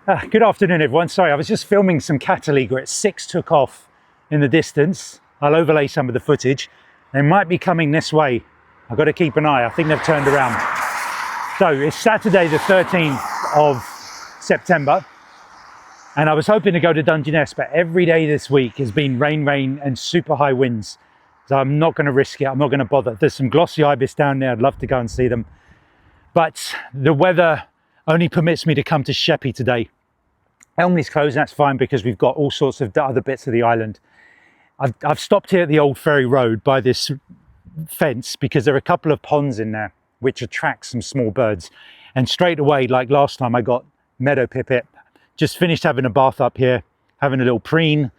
Good afternoon, everyone. Sorry, I was just filming some cattle 6 took off in the distance. I'll overlay some of the footage. They might be coming this way. I've got to keep an eye. I think they've turned around. So it's Saturday, the 13th of September. And I was hoping to go to Dungeness, but every day this week has been rain, and super high winds. So I'm not going to risk it. I'm not going to bother. There's some glossy ibis down there. I'd love to go and see them. But the weather only permits me to come to Sheppey today. Elmley's closed, and that's fine because we've got all sorts of other bits of the island. I've stopped here at the old ferry road by this fence because there are a couple of ponds in there which attract some small birds. And straight away, like last time, I got meadow pipit. Just finished having a bath up here, having a little preen.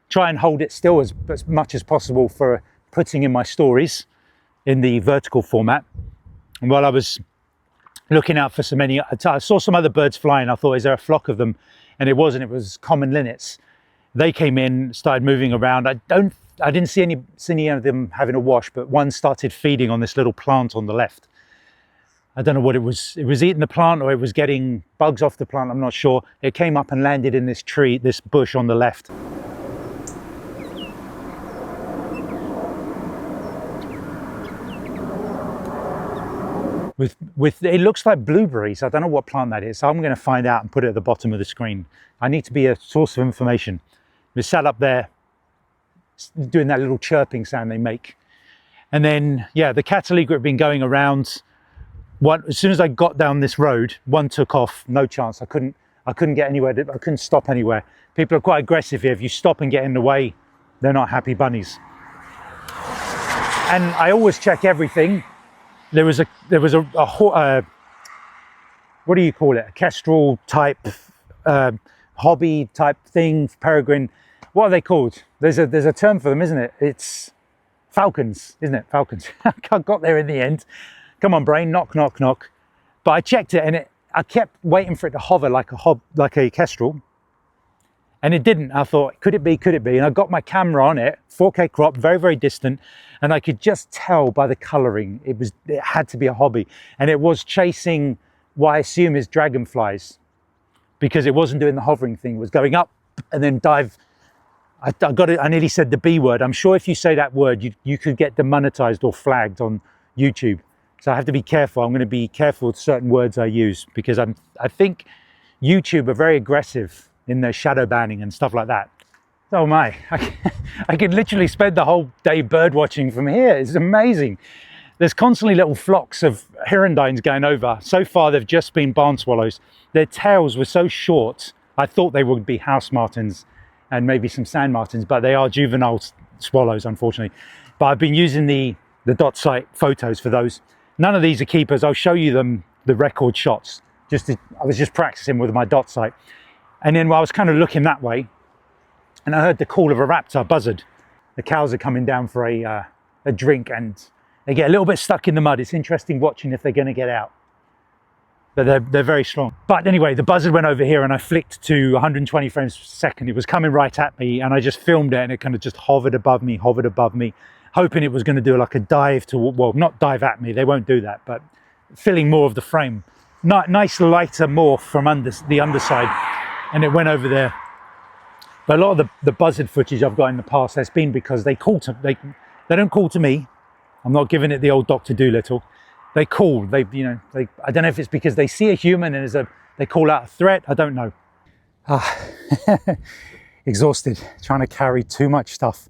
Try and hold it still as much as possible for putting in my stories in the vertical format. And while I was looking out for I saw some other birds flying. I thought, is there a flock of them? And it wasn't. It was common linnets. They came in, started moving around. I didn't see any of them having a wash, but one started feeding on this little plant on the left. I don't know what it was. It was eating the plant or it was getting bugs off the plant. I'm not sure. It came up and landed in this tree, this bush on the left. With it looks like blueberries. I don't know what plant that is. So I'm going to find out and put it at the bottom of the screen. I need to be a source of information. We sat up there doing that little chirping sound they make. And then, yeah, the cattle had been going around. As soon as I got down this road, one took off. No chance. I couldn't get anywhere. I couldn't stop anywhere. People are quite aggressive here. If you stop and get in the way, they're not happy bunnies. And I always check everything. There was a what do you call it? A kestrel type, hobby type thing, peregrine. What are they called? There's a term for them, isn't it? It's falcons, isn't it? Falcons. I got there in the end. Come on, brain, knock, knock, knock. But I checked it, and I kept waiting for it to hover like a kestrel, and it didn't. I thought, could it be? Could it be? And I got my camera on it, 4K crop, very, very distant. And I could just tell by the colouring, it had to be a hobby. And it was chasing what I assume is dragonflies, because it wasn't doing the hovering thing. It was going up and then dive. I nearly said the B word. I'm sure if you say that word, you could get demonetized or flagged on YouTube. So I have to be careful. I'm going to be careful with certain words I use, because I think YouTube are very aggressive in their shadow banning and stuff like that. Oh my, I could literally spend the whole day bird watching from here. It's amazing. There's constantly little flocks of hirundines going over. So far, they've just been barn swallows. Their tails were so short, I thought they would be house martins and maybe some sand martins, but they are juvenile swallows, unfortunately. But I've been using the dot sight photos for those. None of these are keepers. I'll show you the record shots. I was just practicing with my dot sight. And then while I was kind of looking that way, and I heard the call of a raptor buzzard. The cows are coming down for a drink, and they get a little bit stuck in the mud. It's interesting watching if they're going to get out. But they're very strong. But anyway, the buzzard went over here and I flicked to 120 frames per second. It was coming right at me, and I just filmed it, and it kind of just hovered above me, hoping it was going to do like a dive well, not dive at me. They won't do that, but filling more of the frame. Nice lighter morph from the underside, and it went over there. But a lot of the buzzard footage I've got in the past has been because they don't call to me. I'm not giving it the old Dr. Dolittle. They call. I don't know if it's because they see a human and they call out a threat. I don't know. Exhausted, trying to carry too much stuff.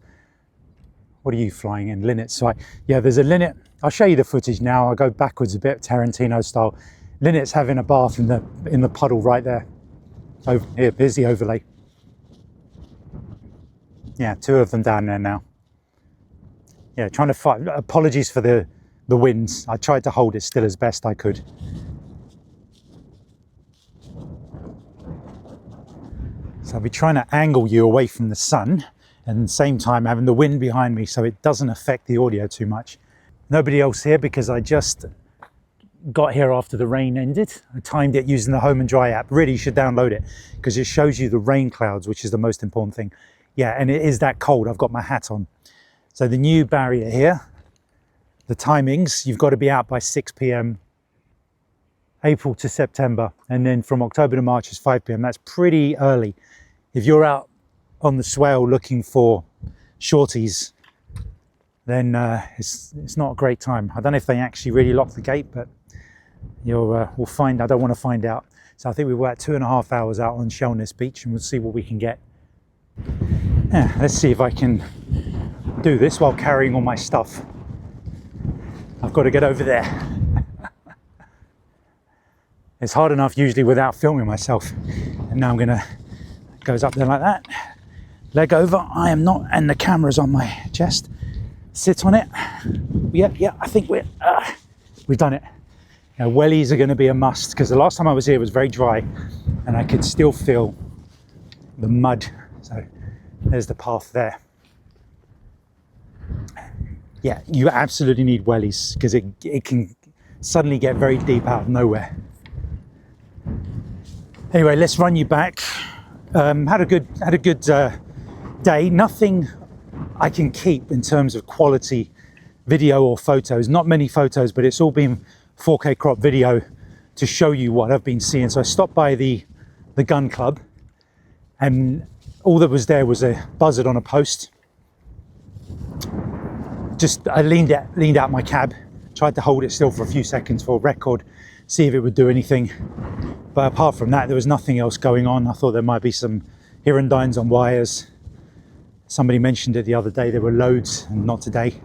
What are you flying in? Linnets. So yeah, there's a linnet. I'll show you the footage now. I'll go backwards a bit, Tarantino style. Linnet's having a bath in the puddle right there. Over here, here's the overlay. Yeah, 2 of them down there now. Yeah, trying to fight. Apologies for the winds. I tried to hold it still as best I could. So I'll be trying to angle you away from the sun, and at the same time having the wind behind me so it doesn't affect the audio too much. Nobody else here because I just got here after the rain ended. I timed it using the Home and Dry app. Really, you should download it because it shows you the rain clouds, which is the most important thing. Yeah, and it is that cold. I've got my hat on. So the new barrier here, the timings, you've got to be out by 6 p.m. April to September, and then from October to March is 5 p.m. That's pretty early. If you're out on the swale looking for shorties, then it's not a great time. I don't know if they actually really lock the gate, but we'll find. I don't want to find out. So I think we're about 2.5 hours out on Shellness beach, and we'll see what we can get. Yeah, let's see if I can do this while carrying all my stuff. I've got to get over there. It's hard enough usually without filming myself, and now I'm gonna, goes up there like that, leg over, I am not, and the camera's on my chest, sit on it. Yeah, I think we've done it. Now, wellies are going to be a must, because the last time I was here it was very dry and I could still feel the mud. So there's the path there. Yeah, you absolutely need wellies, because it can suddenly get very deep out of nowhere. Anyway, let's run you back. Had a good day. Nothing I can keep in terms of quality video or photos. Not many photos, but it's all been 4K crop video to show you what I've been seeing. So I stopped by the gun club, and all that was there was a buzzard on a post. I leaned out my cab, tried to hold it still for a few seconds for a record, see if it would do anything. But apart from that, there was nothing else going on. I thought there might be some hirundines on wires. Somebody mentioned it the other day, there were loads, and not today.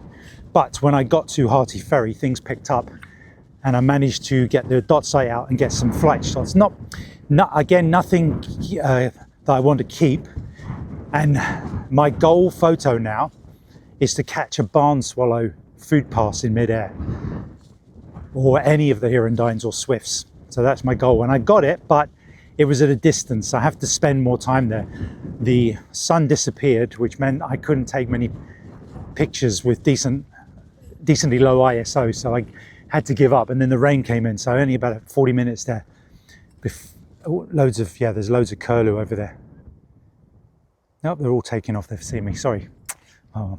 But when I got to Harty Ferry, things picked up, and I managed to get the dot sight out and get some flight shots. Again, nothing that I want to keep. And my goal photo now is to catch a barn swallow food pass in midair, or any of the hirundines or swifts. So that's my goal, and I got it, but it was at a distance. I have to spend more time there. The sun disappeared, which meant I couldn't take many pictures with decently low ISO, so I had to give up. And then the rain came in, so only about 40 minutes there. There's loads of curlew over there. Nope, they're all taking off. They've seen me. Sorry. Oh.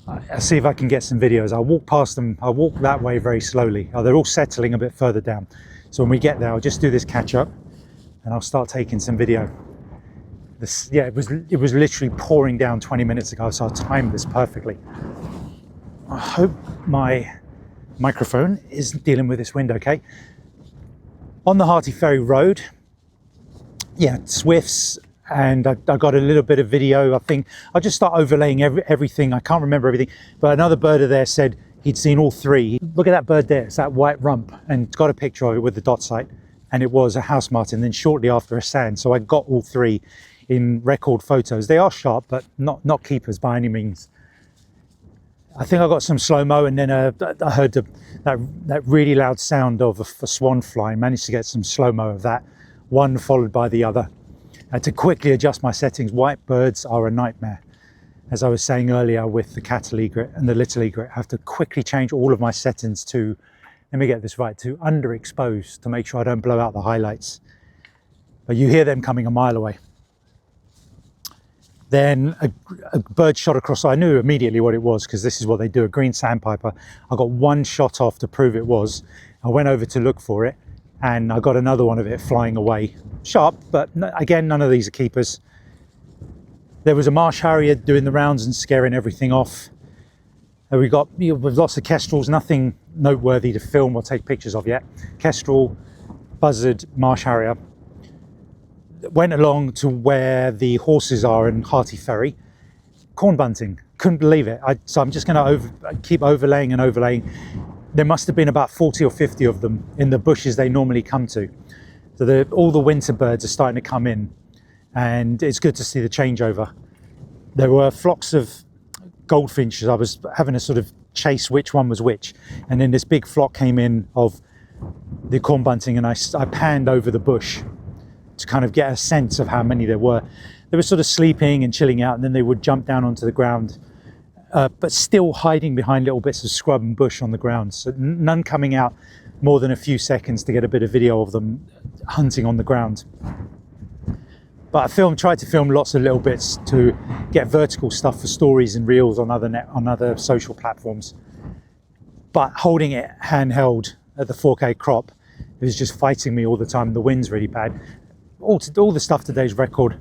I'll see if I can get some videos. I'll walk past them. I'll walk that way very slowly. They're all settling a bit further down. So when we get there, I'll just do this catch up, and I'll start taking some video. It was literally pouring down 20 minutes ago, so I timed this perfectly. I hope my microphone is dealing with this wind okay. On the Harty Ferry Road, yeah, swifts, and I got a little bit of video. I think I'll just start overlaying everything. I can't remember everything, but another birder there said he'd seen all three. Look at that bird there, it's that white rump, and got a picture of it with the dot sight, and it was a house martin, then shortly after a sand. So I got all three in record photos. They are sharp, but not keepers by any means. I think I got some slow-mo, and then I heard that really loud sound of a swan fly. Managed to get some slow-mo of that, one followed by the other. I had to quickly adjust my settings. White birds are a nightmare. As I was saying earlier with the cattle egret and the little egret, I have to quickly change all of my settings to, let me get this right, to underexpose, to make sure I don't blow out the highlights. But you hear them coming a mile away. Then a bird shot across. I knew immediately what it was, because this is what they do, a green sandpiper. I got one shot off to prove it was. I went over to look for it, and I got another one of it flying away. Sharp, but again, none of these are keepers. There was a marsh harrier doing the rounds and scaring everything off. We've lots of kestrels, nothing noteworthy to film or take pictures of yet. Kestrel, buzzard, marsh harrier. Went along to where the horses are in Harty Ferry. Corn bunting, couldn't believe it. So I'm just going to keep overlaying and overlaying. There must have been about 40 or 50 of them in the bushes they normally come to. So all the winter birds are starting to come in, and it's good to see the changeover. There were flocks of goldfinches. I was having a sort of chase which one was which, and then this big flock came in of the corn bunting, and I panned over the bush to kind of get a sense of how many there were. They were sort of sleeping and chilling out, and then they would jump down onto the ground, but still hiding behind little bits of scrub and bush on the ground. So none coming out more than a few seconds to get a bit of video of them hunting on the ground. But I tried to film lots of little bits to get vertical stuff for stories and reels on other social platforms. But holding it handheld at the 4K crop It was just fighting me all the time. The wind's really bad. All the stuff today's record.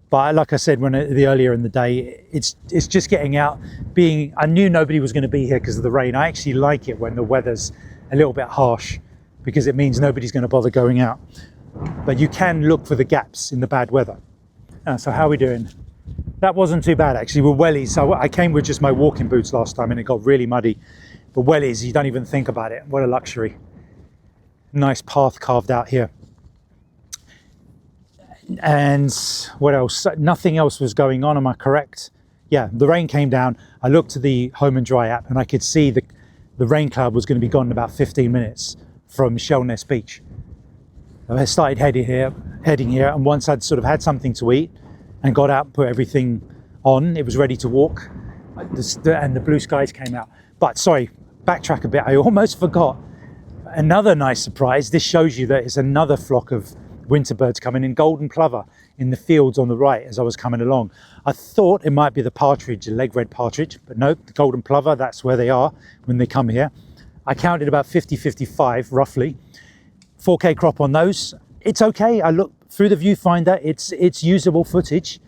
But like I said, earlier in the day, it's just getting out. I knew nobody was going to be here because of the rain. I actually like it when the weather's a little bit harsh, because it means nobody's going to bother going out. But you can look for the gaps in the bad weather. So how are we doing? That wasn't too bad actually. With wellies, so I came with just my walking boots last time and it got really muddy. But wellies, you don't even think about it. What a luxury. Nice path carved out here. And what else? Nothing else was going on, am I correct? Yeah, the rain came down. I looked at the Home and Dry app and I could see the rain cloud was going to be gone in about 15 minutes from Shellness Beach. I started heading here, and once I'd sort of had something to eat and got out and put everything on, it was ready to walk, and the blue skies came out. But sorry, backtrack a bit, I almost forgot another nice surprise. This shows you that it's another flock of winter birds coming in, golden plover in the fields on the right as I was coming along. I thought it might be the partridge, the leg red partridge, but no, the golden plover, that's where they are when they come here. I counted about 50-55 roughly. 4K crop on those. It's okay. I looked through the viewfinder, it's usable footage.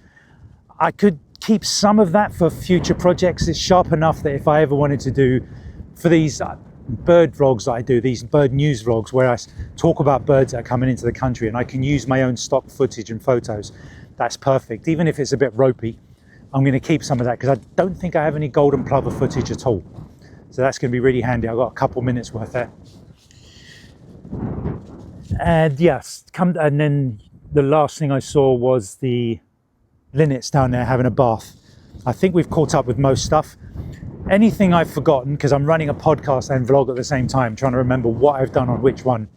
I could keep some of that for future projects. It's sharp enough that if I ever wanted to do, for these bird vlogs that I do, these bird news vlogs where I talk about birds that are coming into the country and I can use my own stock footage and photos, that's perfect. Even if it's a bit ropey, I'm going to keep some of that because I don't think I have any golden plover footage at all. So that's going to be really handy. I've got a couple minutes worth there. And yes, and then the last thing I saw was the linnets down there having a bath. I think we've caught up with most stuff. Anything I've forgotten, because I'm running a podcast and vlog at the same time, trying to remember what I've done on which one,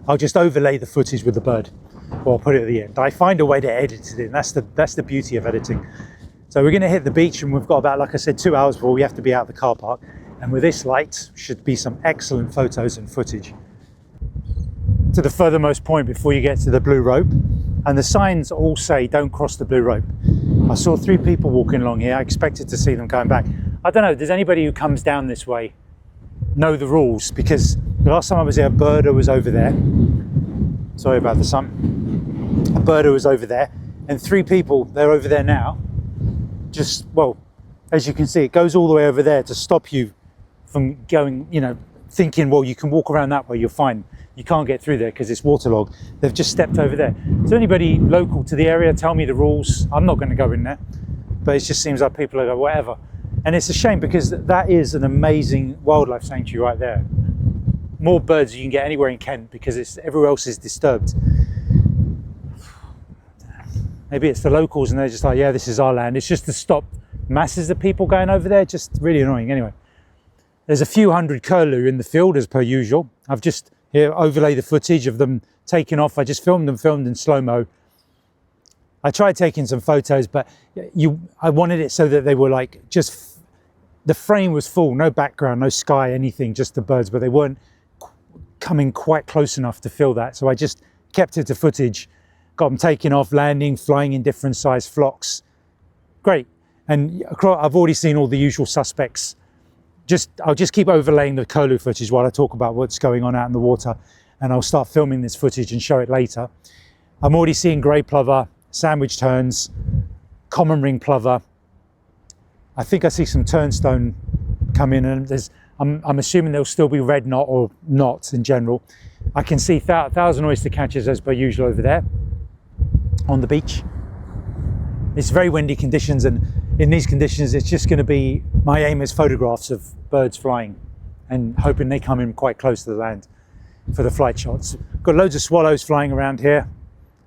I'll just overlay the footage with the bird, or I'll put it at the end. I find a way to edit it in. That's the beauty of editing. So we're going to hit the beach, and we've got about, like I said, 2 hours before we have to be out of the car park. And with this light, should be some excellent photos and footage. To the furthermost point before you get to the blue rope, and the signs all say don't cross the blue rope. I saw 3 people walking along here. I expected to see them going back. I don't know, does anybody who comes down this way know the rules? Because the last time I was here, a birder was over there. Sorry about the sun. A birder was over there, and 3 people, they're over there now. Just, well, as you can see, it goes all the way over there to stop you from going, you know, thinking, well, you can walk around that way, you're fine. You can't get through there because it's waterlogged. They've just stepped over there. So anybody local to the area, tell me the rules. I'm not going to go in there, but it just seems like people are going, whatever. And it's a shame because that is an amazing wildlife sanctuary right there. More birds you can get anywhere in Kent because everywhere else is disturbed. Maybe it's the locals and they're just like, yeah, this is our land. It's just to stop masses of people going over there. Just really annoying. Anyway, there's a few hundred curlew in the field as per usual. I've just here overlay the footage of them taking off. I just filmed in slow-mo. I tried taking some photos, but I wanted it so that they were like just, the frame was full, no background, no sky, anything, just the birds, but they weren't coming quite close enough to fill that. So I just kept it to footage, got them taking off, landing, flying in different size flocks. Great. And I've already seen all the usual suspects. I'll just keep overlaying the curlew footage while I talk about what's going on out in the water, and I'll start filming this footage and show it later. I'm already seeing grey plover, sandwich terns, common ring plover. I think I see some turnstone come in, and I'm assuming there'll still be red knot or knots in general. I can see thousand oyster catchers as per usual over there on the beach. It's very windy conditions, and in these conditions it's just going to be, my aim is photographs of birds flying and hoping they come in quite close to the land for the flight shots. Got loads of swallows flying around here.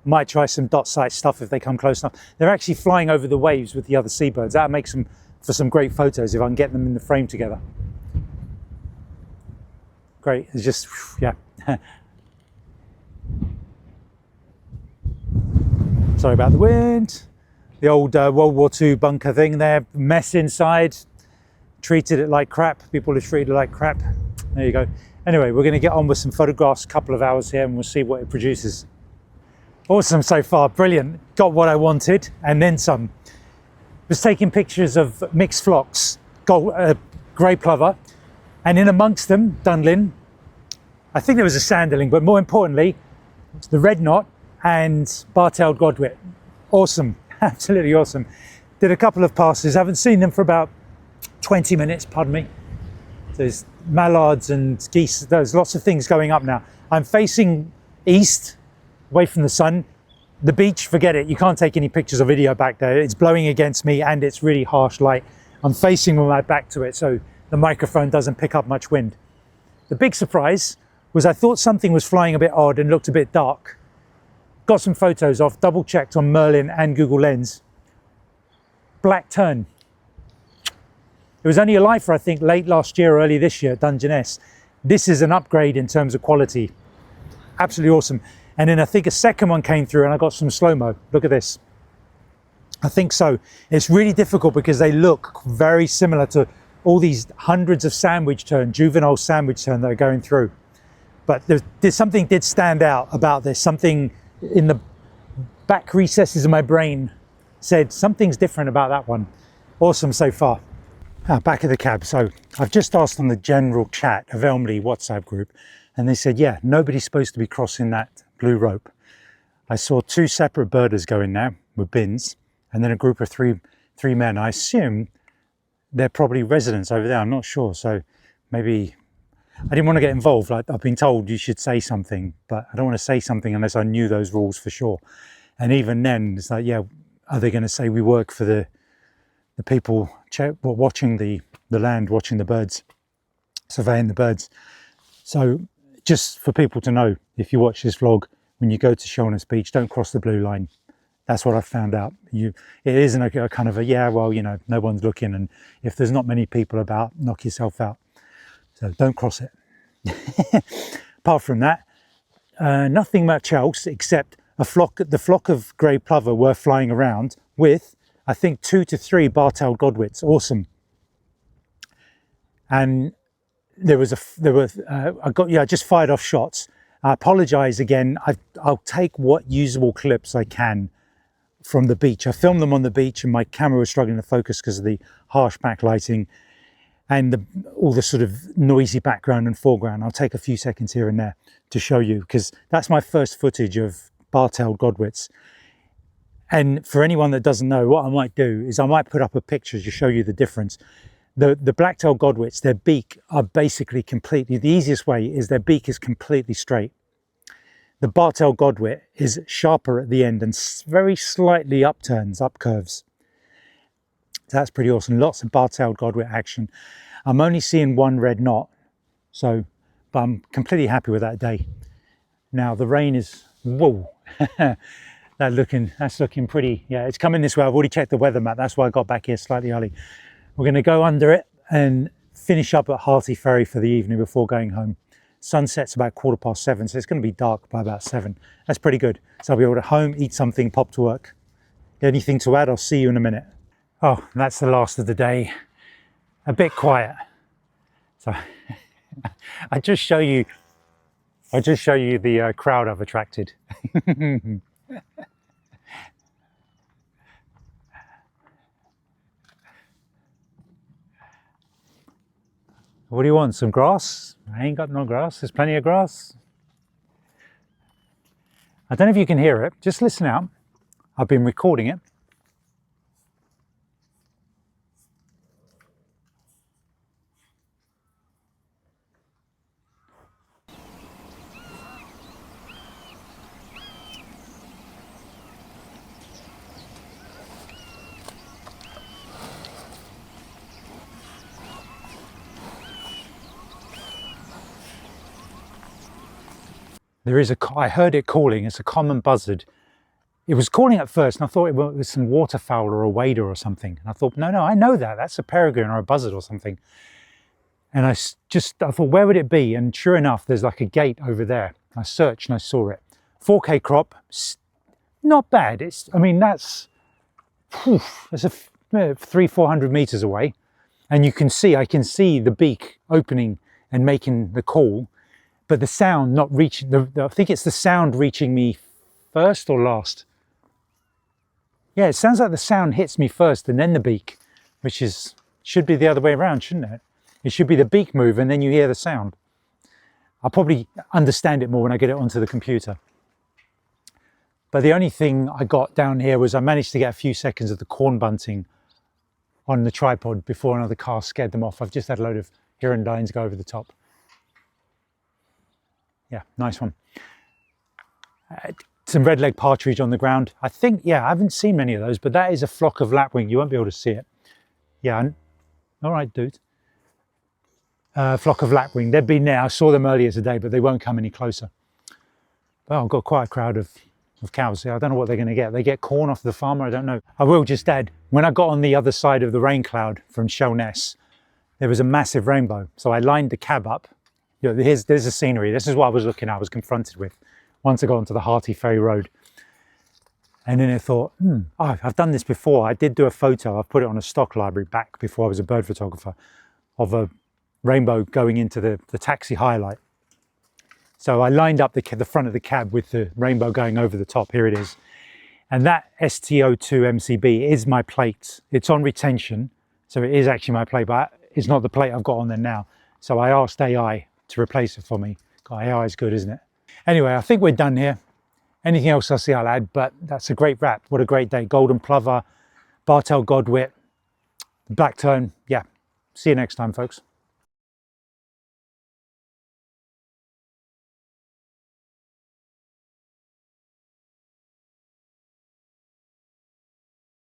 Might try some dot sight stuff if they come close enough. They're actually flying over the waves with the other seabirds. That makes them for some great photos if I can get them in the frame together. Great, it's just, yeah. Sorry about the wind. The old World War II bunker thing there, mess inside, treated it like crap. People have treated it like crap. There you go. Anyway, we're going to get on with some photographs, a couple of hours here, and we'll see what it produces. Awesome so far, brilliant. Got what I wanted, and then some. Was taking pictures of mixed flocks, grey plover, and in amongst them, Dunlin, I think there was a sanderling, but more importantly, the red knot and bar-tailed godwit. Awesome, absolutely awesome. Did a couple of passes, haven't seen them for about 20 minutes, pardon me. There's mallards and geese, there's lots of things going up now. I'm facing east, away from the sun. The beach, forget it, you can't take any pictures or video back there. It's blowing against me and it's really harsh light. I'm facing with my back to it, so the microphone doesn't pick up much wind. The big surprise was I thought something was flying a bit odd and looked a bit dark. Got some photos off, double checked on Merlin and Google Lens. Black tern. It was only a lifer, I think, late last year or early this year at Dungeness. This is an upgrade in terms of quality. Absolutely awesome. And then I think a second one came through and I got some slow-mo. Look at this. I think so. It's really difficult because they look very similar to all these hundreds of sandwich tern, juvenile sandwich tern that are going through. But there's something did stand out about this. Something in the back recesses of my brain said something's different about that one. Awesome so far. Back of the cab. So I've just asked on the general chat of Elmley WhatsApp group, and they said, yeah, nobody's supposed to be crossing that blue rope. I saw two separate birders go in now with bins, and then a group of three men. I assume they're probably residents over there. I'm not sure. So maybe I didn't want to get involved. Like, I've been told you should say something, but I don't want to say something unless I knew those rules for sure. And even then, it's like, yeah, are they going to say we work for the people watching the land, watching the birds, surveying the birds? So just for people to know, if you watch this vlog, when you go to Shellness Beach, don't cross the blue line. That's what I found out. It isn't a kind of a, yeah, well, you know, no one's looking, and if there's not many people about, knock yourself out. So don't cross it. Apart from that, nothing much else except the flock of grey plover were flying around with, I think, 2 to 3 bar-tailed godwits. Awesome. And I just fired off shots. I apologize again. I'll take what usable clips I can from the beach. I filmed them on the beach and my camera was struggling to focus because of the harsh backlighting and all the sort of noisy background and foreground. I'll take a few seconds here and there to show you, because that's my first footage of bar-tailed godwits. And for anyone that doesn't know, what I might do is I might put up a picture to show you the difference. The black-tailed godwits, their beak are basically completely, the easiest way is their beak is completely straight. The bar-tailed godwit is sharper at the end and very slightly upturns, up curves. So that's pretty awesome. Lots of bar-tailed godwit action. I'm only seeing one red knot, but I'm completely happy with that day. Now the rain is, whoa, that's looking pretty. Yeah, it's coming this way. I've already checked the weather map. That's why I got back here slightly early. We're going to go under it and finish up at Hearty Ferry for the evening before going home. Sunset's about 7:15, so it's going to be dark by about 7. That's pretty good. So I'll be able to home, eat something, pop to work. Anything to add? I'll see you in a minute. Oh, that's the last of the day. A bit quiet. So I just show you the crowd I've attracted. What do you want? Some grass? I ain't got no grass. There's plenty of grass. I don't know if you can hear it. Just listen out. I've been recording it. I heard it calling. It's a common buzzard. It was calling at first and I thought it was some waterfowl or a wader or something. And I thought, no, I know that. That's a peregrine or a buzzard or something. And I thought, where would it be? And sure enough, there's like a gate over there. I searched and I saw it. 4K crop, not bad. That's a 300-400 meters away. And I can see the beak opening and making the call. But the sound not reaching, I think it's the sound reaching me first or last. Yeah, it sounds like the sound hits me first and then the beak, which should be the other way around, shouldn't it? It should be the beak move and then you hear the sound. I'll probably understand it more when I get it onto the computer. But the only thing I got down here was I managed to get a few seconds of the corn bunting on the tripod before another car scared them off. I've just had a load of hirundines go over the top. Yeah, nice one. Some red-legged partridge on the ground. I think, yeah, I haven't seen many of those, but that is a flock of lapwing. You won't be able to see it. Yeah, all right, dude. Flock of lapwing. They've been there. I saw them earlier today, but they won't come any closer. Well, I've got quite a crowd of cows here. I don't know what they're going to get. They get corn off the farmer. I don't know. I will just add, when I got on the other side of the rain cloud from Shellness, there was a massive rainbow. So I lined the cab up. You know, there's the scenery. This is what I was looking at, I was confronted with once I got onto the Hearty Ferry Road. And then I thought, oh, I've done this before. I did do a photo. I've put it on a stock library back before I was a bird photographer, of a rainbow going into the taxi highlight. So I lined up the front of the cab with the rainbow going over the top. Here it is. And that STO2 MCB is my plate. It's on retention. So it is actually my plate, but it's not the plate I've got on there now. So I asked AI to replace it for me. God, AI is good, isn't it? Anyway, I think we're done here. Anything else I see I'll add, but that's a great wrap. What a great day. Golden plover, Bartel Godwit, black tern. Yeah, see you next time, folks.